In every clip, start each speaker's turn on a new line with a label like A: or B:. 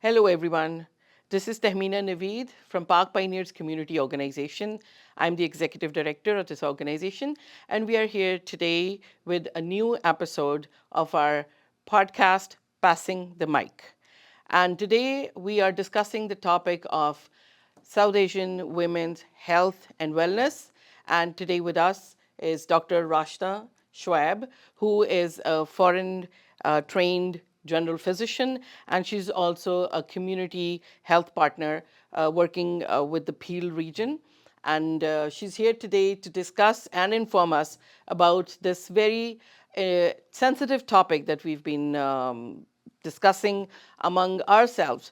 A: Hello, everyone. This is Tahmina Naveed from Park Pioneers Community Organization. I'm the executive director of this organization, and we are here today with a new episode of our podcast, Passing the Mic. And today we are discussing the topic of South Asian women's health and wellness. And today with us is Dr. Rashta Shoaib, who is a foreign trained general physician, and she's also a community health partner working with the Peel region. And she's here today to discuss and inform us about this very sensitive topic that we've been discussing among ourselves.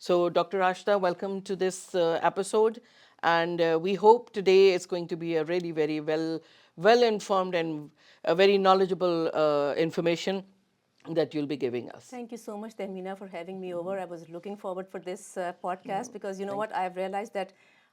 A: So, Dr. Ashta, welcome to this episode, and we hope today is going to be a really very well informed and a very knowledgeable information that you'll be giving us.
B: Thank you so much, Tahmina, for having me over. I was looking forward for this podcast because you know what, I have realized that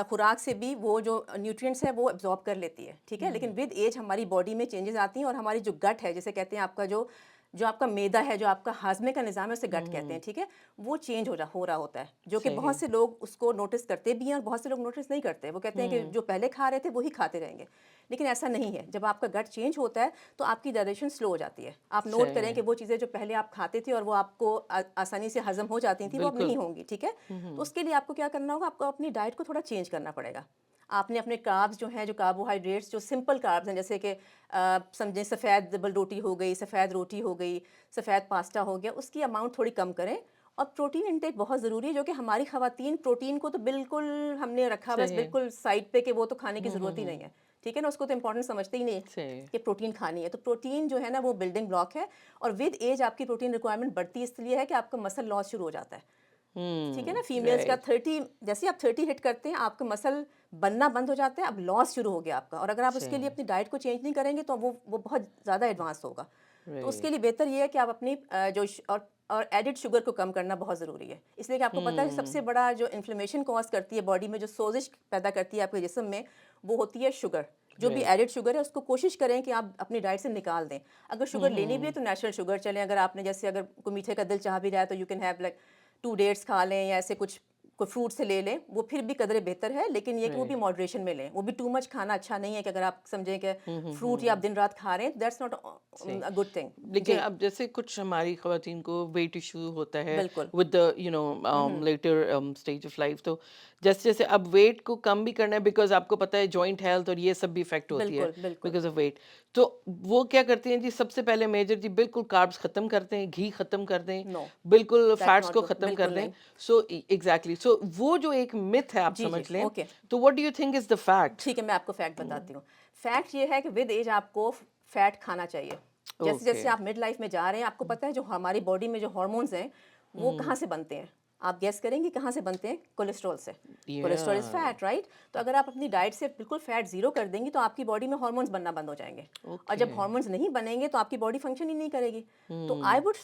B: خوراک سے بھی وہ جو nutrients ہے وہ absorb کر لیتی ہے, ٹھیک ہے. لیکن ود ایج ہماری باڈی میں چینجز آتی ہیں, اور ہماری جو گٹ ہے, جیسے کہتے ہیں آپ کا جو آپ کا معدہ ہے, جو آپ کا ہاضمے کا نظام ہے, اسے گٹ کہتے ہیں, ٹھیک ہے, وہ چینج ہو رہا ہوتا ہے, جو کہ بہت سے لوگ اس کو نوٹس کرتے بھی ہیں اور بہت سے لوگ نوٹس نہیں کرتے. وہ کہتے ہیں کہ جو پہلے کھا رہے تھے وہی کھاتے رہیں گے, لیکن ایسا نہیں ہے. جب آپ کا گٹ چینج ہوتا ہے تو آپ کی ڈائجیشن سلو ہو جاتی ہے. آپ نوٹ کریں کہ وہ چیزیں جو پہلے آپ کھاتے تھے اور وہ آپ کو آسانی سے ہضم ہو جاتی تھیں, وہ اب نہیں ہوں گی, ٹھیک ہے. تو اس کے لیے آپ کو کیا کرنا ہوگا, آپ کو اپنی ڈائٹ کو تھوڑا چینج کرنا پڑے گا. آپ نے اپنے کاربز جو ہیں, جو کاربوہائیڈریٹس, جو سمپل کاربز ہیں, جیسے کہ سمجھیں سفید دبل روٹی ہو گئی, سفید روٹی ہو گئی, سفید پاستا ہو گیا, اس کی اماؤنٹ تھوڑی کم کریں. اور پروٹین انٹیک بہت ضروری ہے, جو کہ ہماری خواتین پروٹین کو تو بالکل ہم نے رکھا بس بالکل سائڈ پہ, کہ وہ تو کھانے کی ضرورت ہی نہیں ہے, ٹھیک ہے نا. اس کو تو امپورٹنٹ سمجھتے ہی نہیں کہ پروٹین کھانی ہے. تو پروٹین جو ہے نا وہ بلڈنگ بلاک ہے, اور ود ایج آپ کی پروٹین ریکوائرمنٹ بڑھتی اس لیے ہے کہ آپ کا مسل لاس شروع ہو جاتا ہے, ٹھیک ہے نا. فیمیلز کا 30, جیسے آپ 30 ہٹ کرتے ہیں آپ کا مسل بننا بند ہو جاتا ہے, اب لاس شروع ہو گیا آپ کا. اور اگر آپ اس کے لیے اپنی ڈائٹ کو چینج نہیں کریں گے تو وہ بہت زیادہ ایڈوانس ہوگا. تو اس کے لیے بہتر یہ ہے کہ آپ اپنی جو اور ایڈڈ شوگر کو کم کرنا بہت ضروری ہے, اس لیے کہ آپ کو پتہ ہے سب سے بڑا جو انفلیمیشن کاز کرتی ہے باڈی میں, جو سوزش پیدا کرتی ہے آپ کے جسم میں, وہ ہوتی ہے شوگر. جو بھی ایڈڈ شوگر ہے اس کو کوشش کریں کہ آپ اپنی ڈائٹ سے نکال دیں. اگر شوگر لینی بھی ہے تو نیچرل شوگر چلیں. اگر آپ نے جیسے اگر کوئی میٹھے کا دل چاہ بھی رہا ہے تو you can have like 2 dates کھا لیں, یا ایسے کچھ کوئی فروٹ سے لے لیں, وہ پھر بھی قدرے بہتر ہے. لیکن یہ کہ وہ بھی ماڈریشن میں لیں, وہ بھی ٹو مچ کھانا اچھا نہیں ہے. کہ اگر آپ سمجھیں کہ فروٹ یا آپ دن رات کھا رہے ہیں, that's not a good thing.
A: لیکن اب جیسے کچھ ہماری خواتین کو ویٹ ایشو ہوتا ہے
B: بالکل
A: with the later stage of life, تو جیسے جیسے اب ویٹ کو کم بھی کرنا ہے, بیکاز آپ کو پتہ ہے جوائنٹ ہیلتھ اور یہ سب بھی افیکٹ ہوتی ہے
B: بالکل
A: بیکاز آف ویٹ. تو وہ کیا کرتی ہیں جی, سب سے پہلے میجر جی بالکل کاربس ختم کرتے ہیں, گھی ختم کر دیں,
B: نو
A: بالکل
B: دیٹ
A: فیٹس
B: ناٹ
A: کو
B: گڈ,
A: ختم کر
B: بالکل
A: دیں.
B: نہیں.
A: سو ایگزیکٹلی, سو وہ جو ایک متھ ہے آپ
B: جی
A: سمجھ لیں,
B: اوکے,
A: تو what do you think is the fact?
B: ٹھیک ہے, میں آپ کو فیکٹ بتاتی ہوں. فیکٹ یہ ہے کہ ود ایج آپ کو فیٹ کھانا چاہیے. جیسے جیسے آپ مڈ لائف میں جا رہے ہیں, آپ کو پتہ ہے جو ہماری باڈی میں جو ہارمونز ہیں وہ کہاں سے بنتے ہیں, آپ گیس کریں گے کہاں سے بنتے ہیں؟ کولیسٹرول سے. کولیسٹرول از فیٹ, رائٹ. تو اگر آپ اپنی ڈائٹ سے بالکل فیٹ زیرو کر دیں گی تو آپ کی باڈی میں ہارمونز بننا بند ہو جائیں گے, اور جب ہارمونز نہیں بنیں گے تو آپ کی باڈی فنکشن ہی نہیں کرے گی. تو آئی وڈ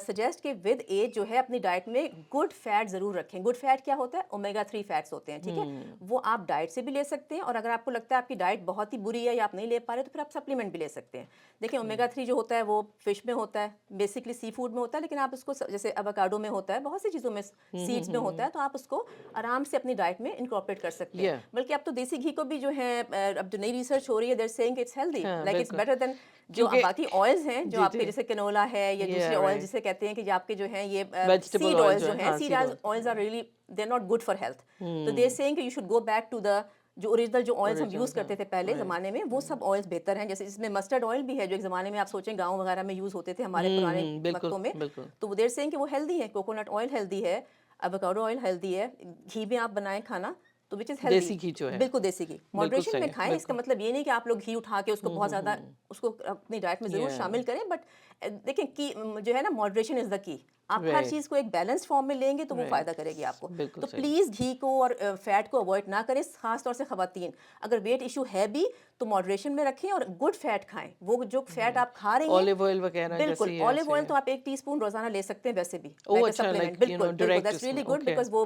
B: سجیسٹ کہ ود ایج جو ہے اپنی ڈائٹ میں گڈ فیٹ ضرور رکھیں. گڈ فیٹ کیا ہوتا ہے؟ اومیگا 3 فیٹس ہوتے ہیں, ٹھیک ہے. وہ آپ ڈائٹ سے بھی لے سکتے ہیں, اور اگر آپ کو لگتا ہے آپ کی ڈائٹ بہت ہی بری ہے یا آپ نہیں لے پا رہے تو پھر آپ سپلیمنٹ بھی لے سکتے ہیں. دیکھیں اومیگا 3 جو ہوتا ہے وہ فش میں ہوتا ہے, بیسکلی سی فوڈ میں ہوتا ہے, لیکن آپ اس کو جیسے ایووکاڈو میں ہوتا ہے, بہت سی چیزوں میں, سیڈس میں ہوتا ہے, تو آپ اس کو آرام سے اپنی ڈائٹ میں انکارپوریٹ کر سکتے ہیں. بلکہ اب تو دیسی گھی کو بھی جو ہے, اب جو نئی ریسرچ ہو رہی ہے, they are seeing it's healthy, like it's better than جو باقی آئلز ہیں, جو آپ کے جیسے کنولا ہے یا دوسرے آئل جسے کہتے ہیں کہ جو آپ کے جو ہیں یہ سیڈ آئلز جو ہیں, seed oils are really they are not good for health. تو دے آر سیئنگ کہ you should go back to the جو اوریجنل جو آئلز ہم یوز کرتے تھے پہلے زمانے میں, وہ سب آئلز بہتر ہیں. جیسے اس میں مسٹرڈ آئل بھی ہے جو ایک زمانے میں آپ سوچیں گاؤں وغیرہ میں یوز ہوتے تھے ہمارے پرانے وقتوں میں, تو وہ دیر سینگ کہ وہ ہیلدی ہے. کوکونٹ آئل ہیلدی ہے, ایووکاڈو آئل ہیلدی ہے, گھی میں آپ بنائیں کھانا تو وچ از ہیلدی,
A: دیسی گھی جو ہے
B: بالکل دیسی گھی. ماڈریشن میں کھائیں, اس کا مطلب یہ نہیں کہ آپ لوگ گھی اٹھا کے اس کو بہت زیادہ اس کو اپنی ڈائٹ میں ضرور شامل کریں, بٹ دیکھیں کی جو ہے نا ماڈریشن از دا کی. آپ ہر چیز کو ایک بیلنسڈ فارم میں لیں گے تو وہ فائدہ کرے گی آپ کو. تو پلیز گھی کو اور فیٹ کو اوائڈ نہ کریں, خاص طور سے خواتین. اگر ویٹ ایشو ہے بھی تو ماڈریشن میں رکھیں اور گڈ فیٹ کھائیں. وہ جو فیٹ آپ کھا رہی ہیں,
A: اولیو آئل وغیرہ,
B: بالکل اولیو آئل تو آپ 1 ٹی اسپون روزانہ لے سکتے ہیں ویسے بھی, لائک اے سپلیمنٹ. بالکل بالکل, دیٹس ریئلی گڈ, بیکاز وہ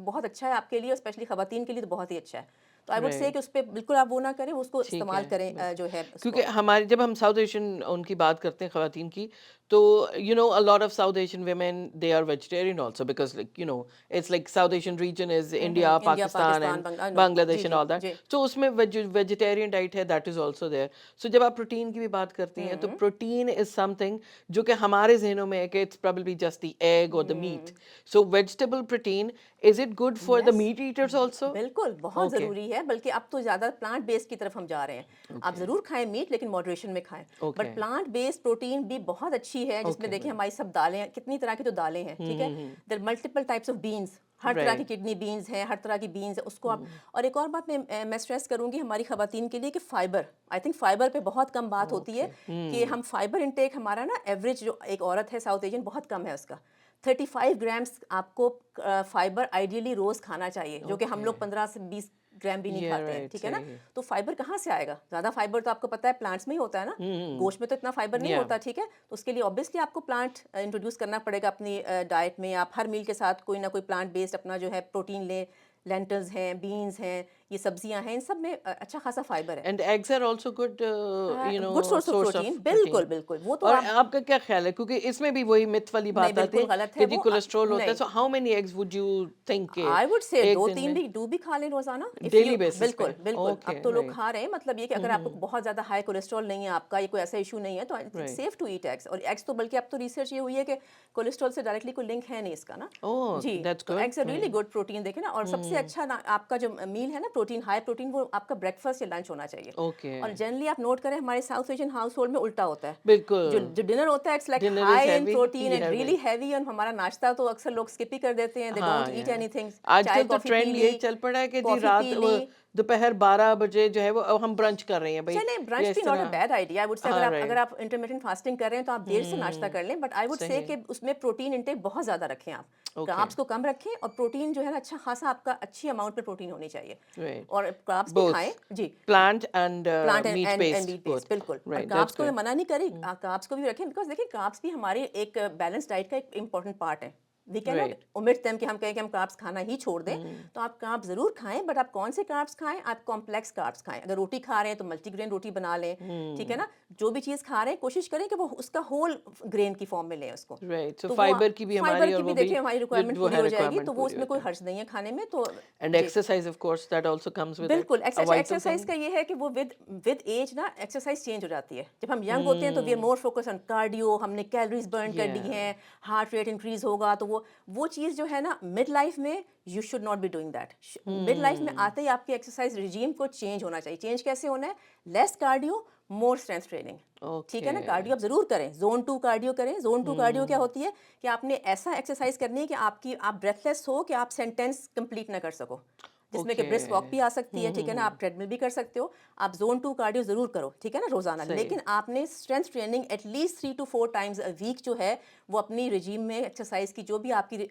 B: بہت اچھا ہے آپ کے لیے, اسپیشلی خواتین کے لیے تو بہت ہی اچھا ہے. تو آئی وڈ سے کہ اس پہ بالکل آپ وہ نہ کریں, اس کو استعمال کریں جو ہے.
A: کیونکہ ہمارے جب ہم ساؤتھ ایشین ان کی بات کرتے ہیں خواتین کی, تو you know a lot of South Asian women, they are vegetarian also, because like you know it's like South Asian region is India, Pakistan and Bangladesh and all that. So اس میں vegetarian diet ہے, that is also there. So جب آپ protein کی بھی بات کرتی ہیں تو پروٹین is something جو کہ ہمارے ذہنوں میں ہے کہ it's probably just the egg or the meat. So vegetable protein, is it good for the meat eaters also?
B: بالکل بہت ضروری ہے, بلکہ اب تو زیادہ پلانٹ بیسڈ کی طرف ہم جا رہے ہیں. آپ ضرور کھائیں میٹ, لیکن ماڈریشن میں کھائیں. بٹ پلانٹ بیسڈ پروٹین بھی بہت اچھی ہے, جس میں دیکھیں ہماری سب دالیں, کتنی طرح کی تو دالیں ہیں, ٹھیک ہے. دیر ملٹیپل ٹائپس آف بینس, ہر طرح کی کڈنی بینز ہیں, ہر طرح کی بینز ہیں, اس کو آپ. اور ایک اور بات میں اسٹریس کروں گی ہماری خواتین کے لیے کہ فائبر, آئی تھنک فائبر پہ بہت کم بات ہوتی ہے, کہ ہم فائبر انٹیک ہمارا نا ایوریج جو ایک عورت ہے ساؤتھ ایشین بہت کم ہے اس کا. 35 گرامس آپ کو فائبر آئیڈیلی روز کھانا چاہیے, جو کہ ہم لوگ 15 سے 20 گرام بھی نہیں کھاتے ہیں, ٹھیک ہے نا. تو فائبر کہاں سے آئے گا؟ زیادہ فائبر تو آپ کو پتہ ہے پلانٹس میں ہی ہوتا ہے نا, گوشت میں تو اتنا فائبر نہیں ہوتا, ٹھیک ہے. تو اس کے لیے obviously آپ کو پلانٹ انٹروڈیوس کرنا پڑے گا اپنی ڈائٹ میں. آپ ہر میل کے ساتھ کوئی نہ کوئی پلانٹ بیسڈ اپنا جو ہے پروٹین لینٹلز ہیں, بینز ہیں, یہ سبزیاں ہیں, ان سب میں اچھا خاصا فائبر ہے.
A: And eggs are also good
B: good source of protein, بالکل بالکل. وہ تو
A: اور
B: آپ
A: آپ کا کیا خیال ہے, کیونکہ اس میں بھی وہی مت والی
B: نہیں,
A: بات آتی
B: بالکل غلط
A: ہے
B: ہے
A: کہ
B: وہ.
A: کولیسٹرول ہوتا ہے,
B: نہیں,
A: so how many eggs would you think کہ
B: آئی وڈ سے
A: ایک
B: 2-3 بھی 2 بھی کھا لیں روزانہ
A: ڈیلی بیسس
B: بالکل
A: پہ.
B: بالکل. اب
A: اوکے
B: تو لوگ
A: رائٹ.
B: کھا رہے ہیں, مطلب یہ کہ اگر آپ کو بہت زیادہ ہائی کولیسٹرول نہیں ہے, آپ کا یہ کوئی ایسا ایشو نہیں ہے, تو سیف ٹو ایٹ ایگس. اور ایگس تو بلکہ اب تو ریسرچ یہ ہوئی ہے کہ کولیسٹرول سے ڈائریکٹلی کوئی لنک ہے نہیں اس کا نا.
A: اوہ
B: جی,
A: دیٹس
B: تو
A: good.
B: Eggs really good protein دیکھیں نا. اور سب سے اچھا آپ کا جو میل ہے نا پروٹین, ہائی پروٹین, وہ آپ کا بریک فاسٹ یا لنچ ہونا چاہیے.
A: اوکے
B: اور جنرلی آپ نوٹ کریں ہمارے ساؤتھ ایشین ہاؤس ہولڈ میں الٹا ہوتا ہے.
A: بالکل.
B: جو ڈنر ہوتا ہے it's like
A: dinner is
B: high in
A: heavy,
B: protein and
A: yeah
B: really heavy. اور ہمارا ناشتہ تو اکثر لوگ اسکپ ہی کر دیتے ہیں, they don't eat anything.
A: آج
B: چائے
A: کل تو
B: کافی پی
A: ٹرینڈ
B: لی,
A: یہی چل پڑا ہے کہ جی
B: کافی
A: رات
B: پی لی.
A: دوپہر 12 بجے جو ہے وہ ہم برنچ کر رہے ہیں بھائی.
B: چلیں برنچ بھی not a bad idea. I would say اگر آپ انٹرمیٹنٹ فاسٹنگ کر رہے ہیں تو آپ دیر سے ناشتہ کر لیں, بٹ آئی وڈ سے کہ اس میں پروٹین انٹیک بہت زیادہ رکھیں آپ. کاربس کو کم رکھیں, اور پروٹین جو ہے نا اچھا خاصا آپ کا اچھی اماؤنٹ میں پروٹین ہونی چاہیے. اور کاربس بھی کھائیں جی,
A: plant and
B: plant
A: meat
B: and
A: based
B: meat base, بالکل. اور
A: رائٹ.
B: کاربس کو میں منع نہیں کری, کاربس کو بھی رکھیں, بیکاز دیکھیں کاربس بھی ہماری ایک بیلنس ڈائٹ کا ایک امپورٹنٹ پارٹ ہے. We can not omit them کہ ہم کہیں کہ ہم کاربس کھانا ہی چھوڑ دیں. تو آپ کاربس ضرور کھائیں, بٹ آپ کون سے کاربس کھائیں, آپ کمپلیکس کاربس کھائیں. اگر روٹی کھا رہے ہیں تو ملٹی گرین روٹی بنا لیں, ٹھیک ہے نا. جو بھی چیز کھا رہے ہیں کوشش کریں کہ وہ اس کا ہول گرین کی فارم میں لیں اس کو.
A: رائٹ. سو
B: تو
A: فائبر کی بھی
B: فائبر
A: ہماری, اور
B: کی بھی
A: وہ بھی
B: دیکھیں ہماری ریکوائرمنٹ پوری ہو جائے گی, تو وہ اس میں کوئی حرج نہیں ہے کھانے میں. تو
A: and exercise of course that also comes with it.
B: بالکل. ایکسرسائز کا یہ ہے کہ وہ ود ایج نا ایکسرسائز چینج ہو جاتی ہے. جب ہم ینگ ہوتے ہیں تو we are more focus on cardio, ہم نے کیلریز برن کر لی ہیں, ہارٹ ریٹ انکریز ہوگا, تو وہ چیز جو ہے نا مڈ لائف میں you should not be doing that. Mid life میں آتے ہی آپ کی ایکسرسائز ریجیم کو چینج ہونا چاہیے. چینج کیسے ہونا ہے؟ لیس کارڈیو, مور اسٹرینتھ ٹریننگ. ٹھیک ہے نا. کارڈیو آپ ضرور کریں, زون 2 کارڈیو کریں. زون 2 کارڈیو کیا ہوتی ہے کہ آپ نے ایسا ایکسرسائز کرنی ہے کہ آپ بریتھ لیس ہو, کہ آپ سینٹینس کمپلیٹ نہ کر سکو, جس میں کہ برسک واک بھی آ سکتی ہے, ٹھیک ہے نا. آپ ٹریڈ مل بھی کر سکتے ہو. آپ زون 2 کارڈیو ضرور کرو, ٹھیک ہے نا, روزانہ. لیکن آپ نے strength training at least 3 to 4 times a week جو ہے وہ اپنی رجیم میں ایکسرسائز کی جو بھی آپ کی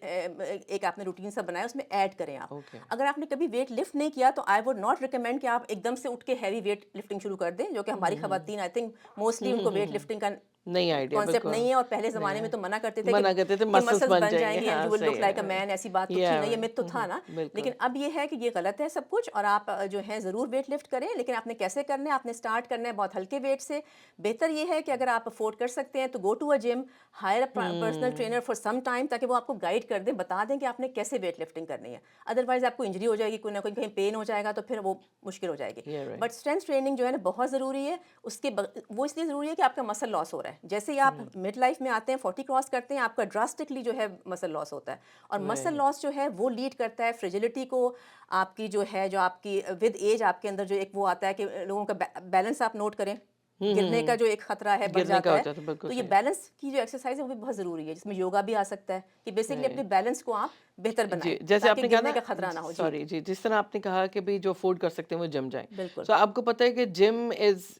B: ایک آپ نے روٹین سا بنایا اس میں ایڈ کریں آپ. اگر آپ نے کبھی ویٹ لفٹ نہیں کیا تو آئی وڈ ناٹ ریکمینڈ کہ آپ ایک دم سے اٹھ کے ہیوی ویٹ لفٹنگ شروع کر دیں, جو کہ ہماری خواتین آئی تھنک موسٹلی ان کو ویٹ لفٹنگ کا
A: نہیں آئیڈیا
B: کانسیپٹ نہیں ہے. اور پہلے زمانے میں تو منع کرتے تھے
A: کہ
B: کہ مسلز بن جائیں گے, you will look like a مین. ایسی بات تو تھی نا, یہ مت تو تھا نا. لیکن اب یہ ہے کہ یہ غلط ہے سب کچھ, اور آپ جو ہے ضرور ویٹ لفٹ کریں, لیکن آپ نے کیسے کرنا ہے, آپ نے اسٹارٹ کرنا ہے بہت ہلکے ویٹ سے. بہتر یہ ہے کہ اگر آپ افورڈ کر سکتے ہیں تو go to a gym, hire personal trainer for some time, تاکہ وہ آپ کو گائڈ کر دیں, بتا دیں کہ آپ نے کیسے ویٹ لفٹنگ کرنی ہے. ادروائز آپ کو انجری ہو جائے گی, کوئی نہ کوئی کہیں پین ہو جائے گا, تو پھر وہ مشکل ہو جائے گی. بٹ اسٹرینتھ ٹریننگ جو ہے نا بہت ضروری ہے. وہ اس لیے ضروری ہے کہ آپ کا مسل لاس ہو رہا ہے. جیسے ہی آپ مڈ لائف میں آتے ہیں, 40 کراس کرتے ہیں, آپ کا ڈراسٹکلی جو ہے مسل لاس ہوتا ہے. اور مسل لاس جو ہے وہ لیڈ کرتا ہے فریجلٹی کو. آپ کی جو ہے, جو آپ کی ود ایج آپ کے اندر جو ایک وہ آتا ہے کہ لوگوں کا بیلنس آپ نوٹ کریں, گرنے کا جو ایک خطرہ ہے بڑھ جاتا ہے. تو یہ بیلنس کی جو ایکسرسائز ہے وہ بھی بہت ضروری ہے, جس میں یوگا بھی آ سکتا ہے, کہ بیسکلی اپنے بیلنس کو آپ بہتر بنائیں,
A: جیسے آپ نے
B: تاکہ
A: کہا
B: گرنے کا
A: نا,
B: خطرہ نہ ہو.
A: سوری جی, جس طرح آپ نے کہا کہ بھی جو افورڈ کر سکتے ہیں وہ جم جائیں.
B: بالکل.
A: سو آپ کو پتہ ہے کہ جم از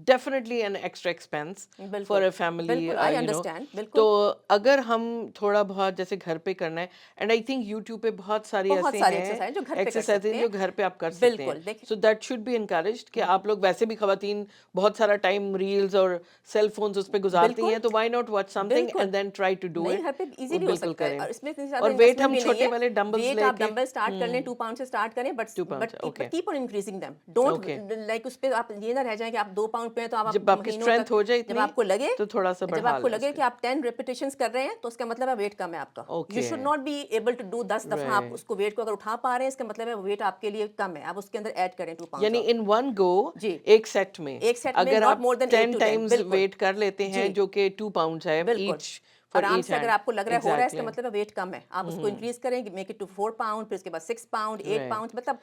A: definitely an extra expense for a family, you know. تو اگر ہم تھوڑا بہت جیسے گھر پہ کرنا ہے, اینڈ آئی تھنک یوٹیوب پہ بہت ساری ایسے ہیں ایکسرسائز جو گھر پہ آپ کر سکتے ہیں. So that should be encouraged کہ آپ لوگ ویسے بھی خواتین بہت سارا ٹائم ریلز اور سیل فونز اس پہ گزارتی ہیں, تو why not watch something and then try to do it. بالکل کریں. اور ویٹ ہم چھوٹے والے ڈمبلز لے کے
B: ڈمبل اسٹارٹ کر لیں, 2 pound سے اسٹارٹ کریں, but keep on increasing them. Don't like اس پہ آپ یہ نہ رہ جائیں کہ آپ 2 pound پہ ہیں تو آپ مہینوں تک, جب آپ کو لگے
A: تو تھوڑا سا
B: جب آپ کو لگے کہ آپ 10 ریپیٹیشنز کر رہے ہیں, تو اس کا مطلب ہے ویٹ کم ہے آپ کا. You should not be able to do 10 دفعہ آپ اس کو ویٹ کو اگر اٹھا پا رہے ہیں, اس کا مطلب ہے ویٹ آپ کے لیے کم ہے, آپ اس کے اندر ایڈ کریں 2 pounds.
A: یعنی ان ون گو ایک سیٹ میں اگر آپ 10 ٹائمز ویٹ کر لیتے ہیں جو کہ 2 pounds ہے ایچ,
B: آرام سے اگر آپ کو لگ رہا ہے ہو رہا ہے, اس کا مطلب ہے ویٹ کم ہے, آپ اس کو انکریز کریں, میک اٹ ٹو 4 pound, پھر اس کے بعد 6 pound, 8 pounds. مطلب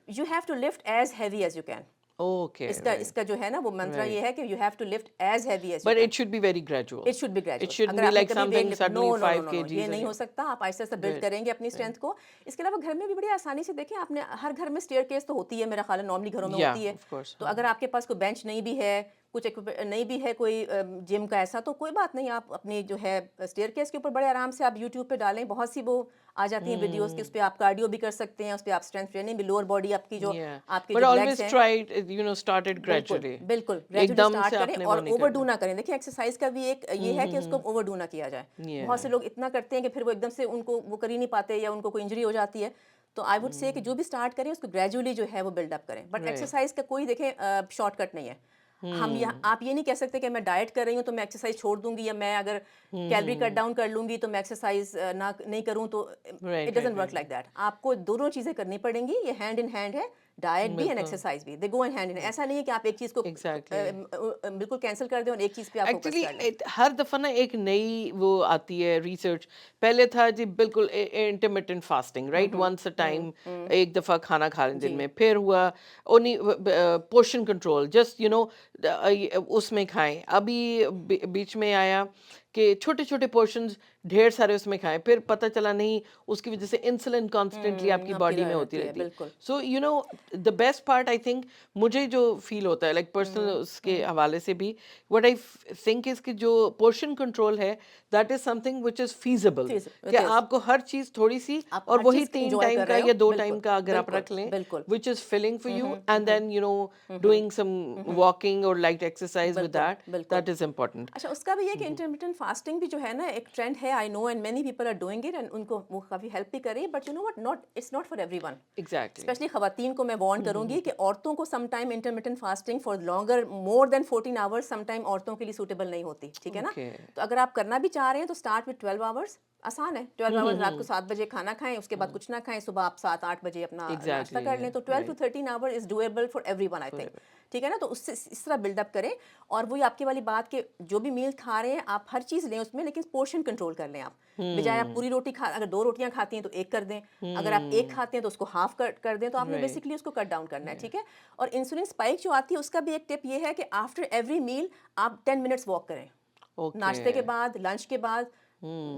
B: you have to lift as heavy as you can. اس کا جو ہے نا وہ منترا یہ ہے کہ you have to lift as heavy as you can.
A: But it should be very gradual.
B: It should be gradual.
A: It shouldn't be like something suddenly 5 kgs.
B: یہ نہیں ہو سکتا. آپ آہستہ آہستہ بلڈ کریں گے اپنی اسٹرینتھ کو. اس کے علاوہ گھر میں بھی بڑی آسانی سے دیکھیں, آپ نے ہر گھر میں اسٹیئر کیس تو ہوتی ہے, میرا خیال ہے نارملی گھروں میں ہوتی ہے. تو اگر آپ کے پاس کوئی بینچ نہیں بھی ہے, کچھ نہیں بھی ہے کوئی جم کا ایسا, تو کوئی بات نہیں, آپ اپنی جو ہے اسٹیئر کیس کے اوپر بڑے آرام سے آپ یوٹیوب پہ ڈالیں, بہت سی وہ آ جاتی ہیں ویڈیوز کہ اس پہ آپ کارڈیو بھی کر سکتے ہیں, اس پہ آپ اسٹرینتھ ٹریننگ بھی, لوور باڈی آپ کی جو آپ کے جو لیگز ہیں, بالکل گریجولی اسٹارٹ کریں اور اوور ڈو نہ کریں. دیکھیں ایکسرسائز کا بھی ایک یہ ہے کہ اس کو اوور ڈو نہ کیا جائے. بہت سے لوگ اتنا کرتے ہیں کہ پھر وہ ایک دم سے ان کو وہ کر ہی نہیں پاتے, یا ان کو کوئی انجری ہو جاتی ہے. تو آئی وڈ سے کہ جو بھی اسٹارٹ کریں اس کو گریجولی جو ہے وہ بلڈ اپ کریں. بٹ ایکسرسائز کا کوئی دیکھیں شارٹ کٹ نہیں ہے. آپ یہ نہیں کہہ سکتے کہ میں ڈائٹ کر رہی ہوں تو میں ایکسرسائز چھوڑ دوں گی, یا میں اگر کیلری کٹ ڈاؤن کر لوں گی تو میں ایکسرسائز نہیں کروں, تو it doesn't work like that. آپ کو دونوں چیزیں کرنی پڑیں گی, یہ ہینڈ ان ہینڈ ہے, ڈائٹ بھی اینڈ ایکسرسائز بھی, دے گو ان ہینڈ ان. ایسا نہیں ہے کہ آپ ایک چیز کو بالکل کینسل کر دیں اور ایک چیز پہ آپ فوکس
A: ایکچولی
B: کر لیں.
A: ہر دفعہ نا ایک نئی وہ آتی ہے ریسرچ. پہلے تھا جی بالکل intermittent fasting, right, once a time, ایک دفعہ کھانا کھا لیں دن میں. پھر ہوا پورشن کنٹرول, جسٹ اس میں کھائیں. ابھی بیچ میں آیا کہ چھوٹے چھوٹے پورشنز ڈھیر سارے اس میں کھائیں. پھر پتہ چلا نہیں, اس کی وجہ سے انسولن کانسٹنٹلی آپ کی باڈی میں ہوتی رہتی ہے. So the best part I think, مجھے جو فیل ہوتا ہے لائک پرسنل اس کے حوالے سے بھی, وٹ آئی تھنک از کہ جو پورشن کنٹرول ہے that is some thing which is feasible, کہ آپ کو ہر چیز تھوڑی سی, اور وہی 3 ٹائم کا یا 2 ٹائم کا اگر آپ رکھ لیں which is filling for you, and then doing some walking اور light exercise with that is important.
B: اچھا, اس کا بھی ہے کہ انٹرمیٹنٹ فاسٹنگ بھی جو ہے نا ایک ٹرینڈ ہے, I know, and many people are doing it, and ان کو وہ کافی ہیلپ بھی کر رہی ہے. But you know what, it's not for everyone.
A: Exactly,
B: especially خواتین کو میں وارن کروں گی کہ عورتوں کو some time intermittent fasting for longer more than 14 hours some time عورتوں کے لیے سوٹیبل نہیں ہوتی, ٹھیک ہے نا. تو اگر آپ کرنا بھی چاہ رہے ہیں تو اسٹارٹ وتھ 12 آورس, آسان ہے. 12 آورس رات کو 7 بجے کھانا کھائیں, اس کے بعد کچھ نہ کھائیں, صبح آپ 7-8 بجے اپنا ناشتہ کر لیں, تو 12 to 13 hour is doable for everyone, I think, ٹھیک ہے نا. تو اس سے اس طرح بلڈ اپ کریں, اور وہی آپ کی والی بات کہ جو بھی میل کھا رہے ہیں آپ ہر چیز لیں اس میں, لیکن پورشن کنٹرول کر لیں. آپ بجائے آپ پوری روٹی اگر 2 روٹیاں کھاتی ہیں تو 1 کر دیں, اگر آپ 1 کھاتے ہیں تو اس کو ہاف کر دیں. تو آپ نے بیسکلی اس کو کٹ ڈاؤن کرنا ہے, ٹھیک ہے. اور انسولن اسپائک جو آتی ہے اس کا بھی ایک ٹپ یہ ہے کہ آفٹر ایوری میل آپ 10 منٹس واک کریں, ناشتے کے بعد, لنچ کے بعد,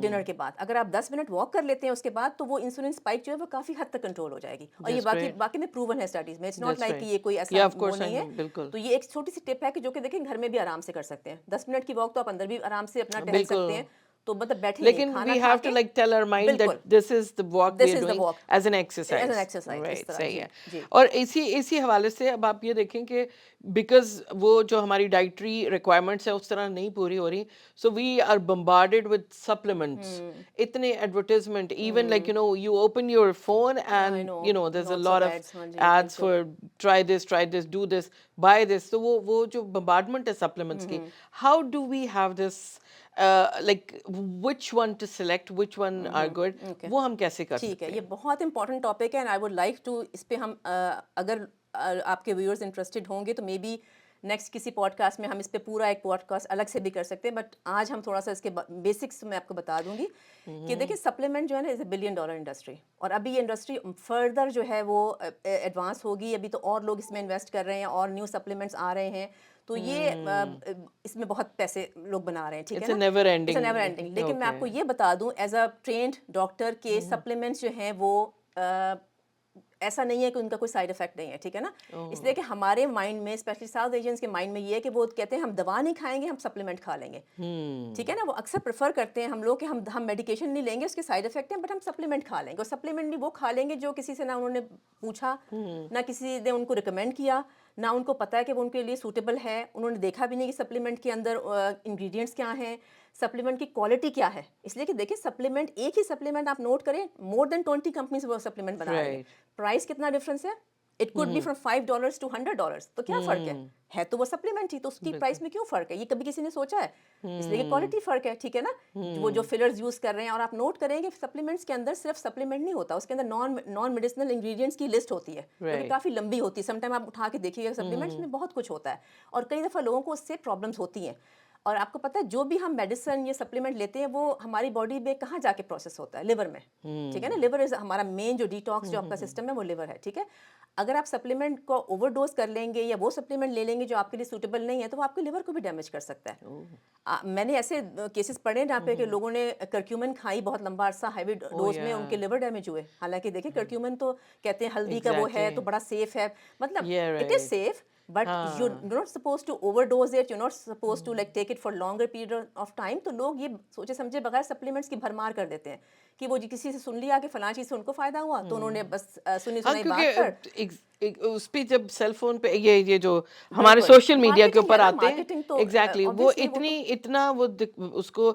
B: ڈنر کے بعد. اگر آپ 10 منٹ واک کر لیتے ہیں اس کے بعد, تو وہ انسولن اسپائک جو ہے وہ کافی حد تک کنٹرول ہو جائے گی. اور یہ باقی میں پروون ہے اسٹڈیز میں, اٹس ناٹ لائک کہ یہ کوئی ایسا وہ نہیں ہے. تو یہ ایک چھوٹی سی ٹپ ہے کہ جو کہ دیکھیں گھر میں بھی آرام سے کر سکتے ہیں. 10 منٹ کی واک تو آپ اندر بھی آرام سے اپنا ٹہل سکتے ہیں, تو مطلب بیٹھے
A: لیکن we have to like tell our mind that this is the walk we are doing as an exercise. Right, صحیح ہے. اور اسی حوالے سے اب آپ یہ دیکھیں کہ بیکاز وہ جو ہماری ڈائٹری ریکوائرمنٹس ہے اس طرح نہیں پوری ہو رہی, so we are bombarded with supplements, اتنے advertisement, even like you open your phone and there's a lot of ads for try this, do this, buy this. تو وہ جو بمبارڈمنٹ ہے سپلیمنٹس کی, how do we have this like which one to select, which one are good, وہ ہم کیسے کر سکتے ہیں؟
B: ٹھیک ہے, یہ بہت امپورٹنٹ ٹاپک ہے, and I would like to, اس پہ ہم اگر آپ کے ویورز انٹرسٹڈ ہوں گے تو مے بی نیکسٹ کسی پوڈ کاسٹ میں ہم اس پہ پورا ایک پوڈ کاسٹ الگ سے بھی کر سکتے ہیں. بٹ آج ہم تھوڑا سا اس کے بیسکس میں آپ کو بتا دوں گی کہ دیکھیں سپلیمنٹ جو ہے نا از اے $1 billion انڈسٹری, اور ابھی یہ انڈسٹری فردر جو ہے وہ ایڈوانس ہوگی. ابھی تو اور لوگ اس میں انویسٹ کر رہے ہیں, اور نیو سپلیمنٹس آ رہے ہیں, تو یہ اس میں بہت پیسے لوگ بنا رہے ہیں, ٹھیک ہے نا.
A: Never ending,
B: never ending. لیکن میں آپ کو یہ بتا دوں ایز اے ٹرینڈ ڈاکٹر کہ سپلیمنٹس جو ہیں وہ ایسا نہیں ہے کہ ان کا کوئی سائڈ افیکٹ نہیں ہے, ٹھیک ہے نا. اس لیے کہ ہمارے مائنڈ میں, اسپیشلی ساؤتھ ایشینس کے مائنڈ میں یہ ہے کہ وہ کہتے ہیں ہم دوا نہیں کھائیں گے, ہم سپلیمنٹ کھا لیں گے, ٹھیک ہے نا. وہ اکثر پریفر کرتے ہیں ہم لوگ کہ ہم میڈیکیشن نہیں لیں گے, اس کے سائڈ افیکٹ ہیں, بٹ ہم سپلیمنٹ کھا لیں گے. اور سپلیمنٹ بھی وہ کھا لیں گے جو کسی سے نہ انہوں نے پوچھا, نہ کسی نے ان کو ریکمینڈ کیا, نہ ان کو پتہ ہے کہ وہ ان کے لیے سوٹیبل ہے, انہوں نے دیکھا بھی نہیں کہ سپلیمنٹ کے اندر انگریڈینٹس کیا ہیں, سپلیمنٹ کی کوالٹی کیا ہے. اس لیے کہ دیکھیں سپلیمنٹ, ایک ہی سپلیمنٹ آپ نوٹ کریں, مور دین 20 کمپنیز وہ سپلیمنٹ بنا رہی ہیں. پرائز کتنا ڈفرینس ہے, it could be from $5 to $100, تو کیا فرق ہے تو وہ سپلیمنٹ ہی, تو اس کی پرائز میں کیوں فرق ہے, یہ کبھی کسی نے سوچا ہے. اس لیے کہ کوالٹی فرق ہے, ٹھیک ہے نا. وہ جو فلرز یوز کر رہے ہیں, اور آپ نوٹ کریں کہ سپلیمنٹس کے اندر صرف سپلیمنٹ نہیں ہوتا, اس کے اندر نان میڈیسنل انگریڈینٹس کی لسٹ ہوتی ہے, جو کہ کافی لمبی ہوتی ہے. سم ٹائم آپ اٹھا کے دیکھیے گا سپلیمنٹس میں بہت کچھ ہوتا ہے, اور کئی دفعہ لوگوں کو اس سے پرابلمس ہوتی ہیں. اور آپ کو پتہ ہے جو بھی ہم میڈیسن یا سپلیمنٹ لیتے ہیں وہ ہماری باڈی میں کہاں جا کے پروسیس ہوتا ہے, لیور میں, ٹھیک ہے نا. لیور از ہمارا مین جو ڈیٹاکس جو آپ کا سسٹم ہے وہ لیور ہے, ٹھیک ہے. اگر آپ سپلیمنٹ کو اوور ڈوز کر لیں گے یا وہ سپلیمنٹ لے لیں گے جو آپ کے لیے سوٹیبل نہیں ہے, تو وہ آپ کے لیور کو بھی ڈیمیج کر سکتا ہے. میں نے ایسے کیسز پڑھے جہاں پہ کہ لوگوں نے کرکیومن کھائی بہت لمبا عرصہ ہیوی ڈوز میں, ان کے لیور ڈیمیج ہوئے. حالانکہ دیکھیں کرکیومن تو کہتے ہیں ہلدی کا وہ ہے تو بڑا سیف ہے, مطلب it is safe, but you're not supposed to overdose it, you're not supposed to like take it for longer period of time. تو لوگ یہ سوچے سمجھے بغیر سپلیمنٹس کی بھرمار کر دیتے ہیں کہ وہ کسی سے سن لیا کہ فلاں چیز سے ان کو فائدہ ہوا تو انہوں نے بس سنی
A: ہاں
B: سنائی بات پر
A: اس پہ جب سیل فون پہ یہ جو ہمارے سوشل میڈیا کے اوپر آتے ہیں
B: مارکیٹنگ تو
A: ایگزیکٹلی وہ اتنا وہ اس کو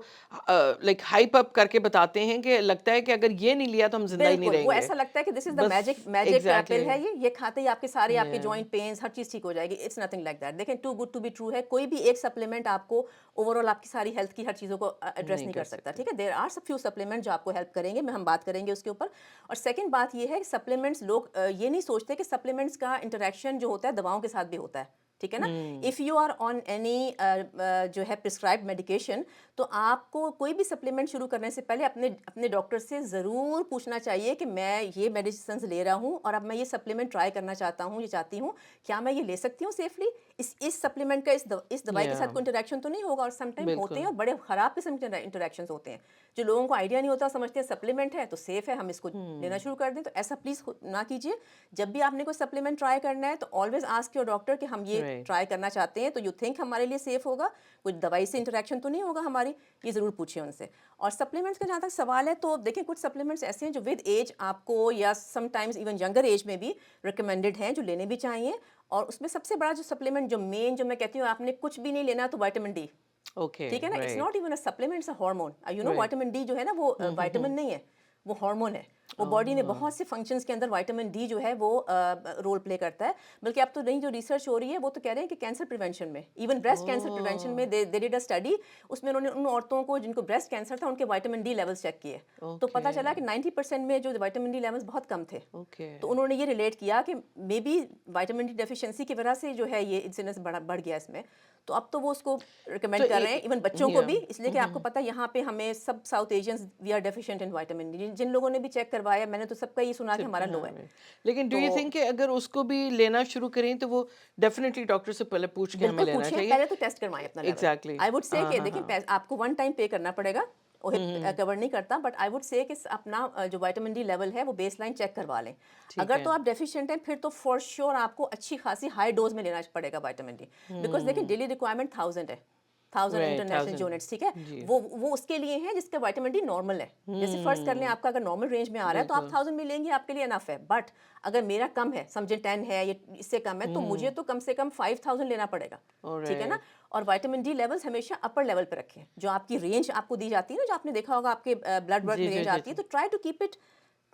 A: لائک ہائپ اپ کر کے بتاتے ہیں کہ لگتا ہے کہ اگر یہ نہیں لیا تو ہم زندہ ہی نہیں
B: بالکل
A: رہیں
B: وہ
A: گے.
B: ایسا لگتا ہے کہ دس از دا
A: بس
B: میجک
A: exactly.
B: پل ہے یہ کھاتے ہی آپ کے سارے آپ کے جوائنٹ پینز ہر چیز ٹھیک ہو جائے گی. It's nothing like that. دیکھیں too good to be true ہے. کوئی بھی ایک سپلیمنٹ آپ کو اوور آل آپ کی ساری ہیلتھ کی ہر چیزوں کو ایڈریس نہیں کر سکتا. ٹھیک ہے, دیر آر فیو سپلیمنٹ جو آپ کو ہیلپ کریں گے, ہم بات کریں گے اس کے اوپر. اور سیکنڈ بات یہ ہے کہ سپلیمنٹس لوگ یہ نہیں سوچتے کہ سپلیمنٹس کا انٹریکشن جو ہوتا ہے دواؤں کے ساتھ بھی ہوتا ہے. ٹھیک ہے نا, if you are on any جو ہے پرسکرائبڈ میڈیکیشن تو آپ کو کوئی بھی سپلیمنٹ شروع کرنے سے پہلے اپنے ڈاکٹر سے ضرور پوچھنا چاہیے کہ میں یہ میڈیسنز لے رہا ہوں اور اب میں یہ سپلیمنٹ ٹرائی کرنا چاہتا ہوں, یہ چاہتی ہوں, کیا میں یہ لے سکتی ہوں سیفلی, اس سپلیمنٹ کا اس دوائی کے ساتھ کوئی انٹریکشن تو نہیں ہوگا. اور سم ٹائم ہوتے ہیں اور بڑے خراب قسم کے انٹریکشنز ہوتے ہیں جو لوگوں کو آئیڈیا نہیں ہوتا, سمجھتے ہیں سپلیمنٹ ہے تو سیف ہے, ہم اس کو لینا شروع کر دیں. تو ایسا پلیز نہ کیجیے. جب بھی آپ نے کوئی سپلیمنٹ ٹرائی کرنا ہے تو آلویز آسک یور ڈاکٹر کہ ہم یہ ٹرائی کرنا چاہتے ہیں تو یو تھنک ہمارے لیے سیف ہوگا, کوئی دوائی سے انٹریکشن تو نہیں ہوگا ہماری, یہ ضرور پوچھیں ان سے. اور سپلیمنٹس کا جہاں تک سوال ہے تو دیکھیں کچھ سپلیمنٹس ایسے ہیں جو ود ایج آپ کو یا sometimes even younger age میں بھی ریکمینڈڈ ہیں جو لینے بھی چاہیے. اور اس میں سب سے بڑا جو سپلیمنٹ جو مین جو میں کہتی ہوں آپ نے کچھ بھی نہیں لینا تو وائٹامن ڈی. ٹھیک ہے نا, it's not even a supplement, it's a hormone. You know vitamin D جو ہے نا وہ وائٹامن نہیں ہے, وہ ہارمون ہے. وہ باڈی میں بہت سے فنکشنز کے اندر وائٹامن ڈی جو ہے وہ رول پلے کرتا ہے. بلکہ اب تو نئی جو ریسرچ ہو رہی ہے وہ تو کہہ رہے ہیں کہ کینسر پریونشن میں, ایون بریسٹ کینسر پریونشن میں دے ڈیڈ اے اسٹڈی, اس میں انہوں نے ان عورتوں کو جن کو بریسٹ کینسر تھا ان کے وائٹامن ڈی لیولس چیک کیے تو پتہ چلا کہ 90% میں جو وائٹامن ڈی لیولس بہت کم تھے. تو انہوں نے یہ ریلیٹ کیا کہ maybe vitamin D deficiency کی وجہ سے جو ہے یہ انسیڈنس بڑھ گیا اس میں. تو اب تو وہ اس کو ریکمینڈ کر رہے ہیں ایون بچوں کو بھی, اس لیے کہ آپ کو پتہ ہے یہاں پہ ہمیں سب South Asians we are deficient in vitamin D. جن لوگوں نے بھی چیک کروایا, میں نے تو سب کا یہ سنا کہ ہمارا لو ہے.
A: لیکن ڈو یو تھنک کہ اگر اس کو بھی لینا شروع کریں تو وہ ڈیفینیٹلی ڈاکٹر سے پہلے پوچھ کے ہمیں
B: بالکل
A: لینا
B: پوچھیں,
A: چاہیے.
B: پہلے تو ٹیسٹ کروائیں اپنا level.
A: Exactly
B: I would say کہ دیکھیں آپ کو ون ٹائم پے کرنا پڑے گا, کور نہیں کرتا, بٹ آئی وڈ سے کہ اپنا جو وائٹامن ڈی لیول ہے وہ بیس لائن چیک کروا لیں. اگر تو آپ ڈیفیشینٹ ہیں پھر تو فار شیور آپ کو اچھی خاصی ہائی ڈوز میں لینا پڑے گا وائٹامن ڈی, بیکاز دیکھیں ڈیلی ریکوائرمنٹ 1000 ہے, 1000 انٹرنیشنل یونٹس. ٹھیک ہے, وہ اس کے لیے ہیں جس کا وائٹامن ڈی نارمل ہے. جیسے فرض کر لیں آپ کا اگر نارمل رینج میں آ رہا ہے تو آپ 1000 میں لیں گے, آپ کے لیے انف ہے. بٹ اگر میرا کم ہے, سمجھیں 10 ہے یا اس سے کم ہے, تو مجھے تو کم سے کم 5000 لینا پڑے گا. ٹھیک ہے نا. اور وائٹامن ڈی لیولس ہمیشہ اپر لیول پہ رکھیں, جو آپ کی رینج آپ کو دی جاتی ہے نا, جو آپ نے دیکھا ہوگا آپ کے بلڈ ورک میں رینج آتی ہے, تو try to keep it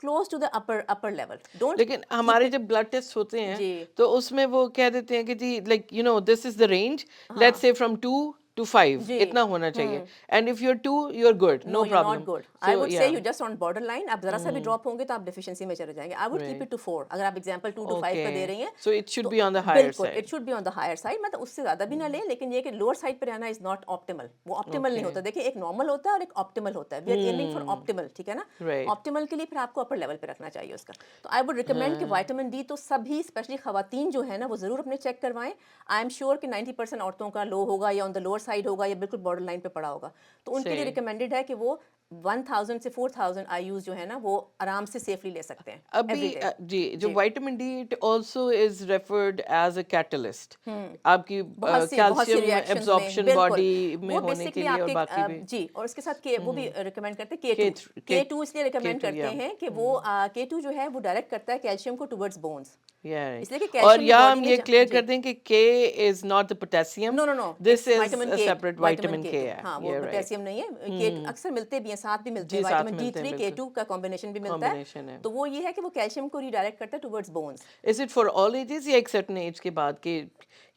B: close to the upper level.
A: لیکن ہمارے جب بلڈ ٹیسٹ ہوتے ہیں تو اس میں وہ کہہ دیتے ہیں کہ جی like you know this is the range, let's say from 2 to 5 اتنا ہونا چاہیے, and if you are 2 you are good, no problem.
B: I would say you just on border line, آپ ذرا سا بھی ڈراپ ہوں گے تو آپ ڈیفیشنسی میں چلے جائیں گے. I would keep it to 4. اگر آپ ایگزامپل 2 to 5 کا دے رہی ہیں
A: so it should be on the higher
B: بالکل
A: side.
B: it should be on the higher side. مطلب اس سے زیادہ بھی نہ لیں, لیکن یہ کہ لوور سائڈ پہ رہنا از ناٹ آپٹیمل. وہ آپٹیمل نہیں ہوتا. دیکھیں ایک نارمل ہوتا ہے اور ایک آپٹیمل ہوتا ہے. We are aiming for optimal. ٹھیک ہے نا. آپٹیمل کے لیے پھر آپ کو اپر لیول پہ رکھنا چاہیے اس کا. تو آئی وڈ ریکمینڈ کہ وائٹامن ڈی تو سبھی اسپیشلی خواتین جو ہے نا وہ ضرور اپنے چیک کروائیں. آئی ایم شیور کہ 90% عورتوں کا لو ہوگا یا آن دا لوور سائڈ ہوگا یا بالکل بارڈر لائن پہ پڑا ہوگا. تو ان کے لیے ریکمینڈڈ ہے کہ وہ 1000 سے 4000 IUs جو ہے نا وہ آرام سے سیفلی لے سکتے ہیں.
A: ابھی جی جو vitamin D it also is referred as a catalyst آپ کی کیلشیم ایبزارپشن باڈی میں ہونے کے لیے اور باقی بھی.
B: جی, اور اس کے ساتھ وہ بھی ریکمینڈ کرتے ہیں K2 اس لیے ریکمینڈ کرتے ہیں کہ وہ K2 جو ہے وہ ڈائریکٹ کرتا ہے کیلشیم کو ٹورڈز بونز.
A: اور یہاں ہم یہ کلیئر کر دیں کہ K is not the potassium.
B: No, no, no.
A: This is a separate vitamin K.
B: ہاں وہ پوٹیشیم نہیں ہے. اکثر ملتے بھی ہیں, ساتھ بھی ملتے ہیں. وائٹامن D3 K2 کا کمبینیشن بھی ملتا ہے. تو وہ یہ ہے کہ وہ کیلشیم کو ریڈائریکٹ کرتا ہے towards bones.
A: Is it for all ages یا ایک certain ایج کے بعد کہ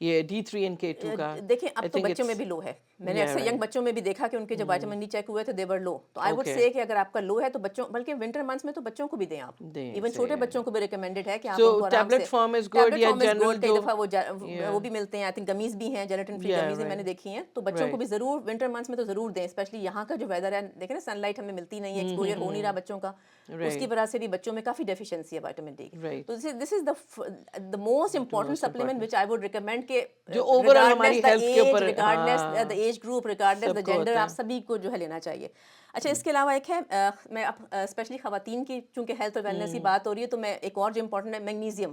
A: یہ D3 and K2 کا؟
B: دیکھیں اب تو بچوں میں بھی لو ہے. میں نے اکثر ینگ بچوں میں بھی دیکھا کہ ان کے جب وائٹامن ڈی چیک ہوئے تو دے ور لو. تو آئی وڈ سے کہ اگر آپ کا لو ہے تو بچوں, بلکہ ونٹر منتھس میں تو بچوں کو بھی دیں آپ. ایون چھوٹے بچوں کو بھی ریکمینڈڈ ہے کہ آپ ان کو آرام سے.
A: ٹیبلٹ فارم از گڈ یا جنرل
B: کئی دفعہ وہ بھی ملتے ہیں. آئی تھنک گمیز بھی ہیں, جیلیٹن فری گمیز میں نے دیکھی ہیں. تو بچوں کو بھی ضرور ونٹر منتھس میں تو ضرور دیں, اسپیشلی یہاں کا جو ویدر ہے. دیکھیں نا سن لائٹ ہمیں ملتی نہیں ہے, ایکسپوجر ہو نہیں رہا بچوں کا, اس کی وجہ سے بھی بچوں میں کافی ڈیفیشنسی ہے وائٹامن ڈی. تو this is the most important supplement which I would recommend کہ
A: جو اوور آل ہماری ہیلتھ کے اوپر
B: regardless the age group, regardless the gender, آپ سبھی کو جو ہے لینا چاہیے. اچھا, اس کے علاوہ ایک ہے, میں اب اسپیشلی خواتین کی چونکہ ہیلتھ اور ویلنس کی بات ہو رہی ہے تو میں ایک اور جو امپورٹنٹ ہے magnesium.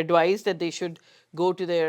A: advised that they should go to their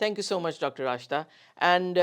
A: Thank you so much, Dr. Ashta. And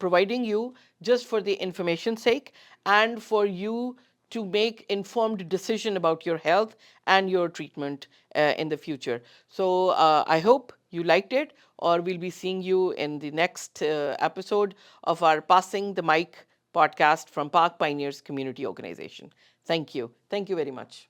A: providing you just for the information sake and for you to make informed decision about your health and your treatment in the future. So I hope you liked it, or we'll be seeing you in the next episode of our Passing the Mic podcast from Park Pioneers Community Organization. Thank you. Thank you very much.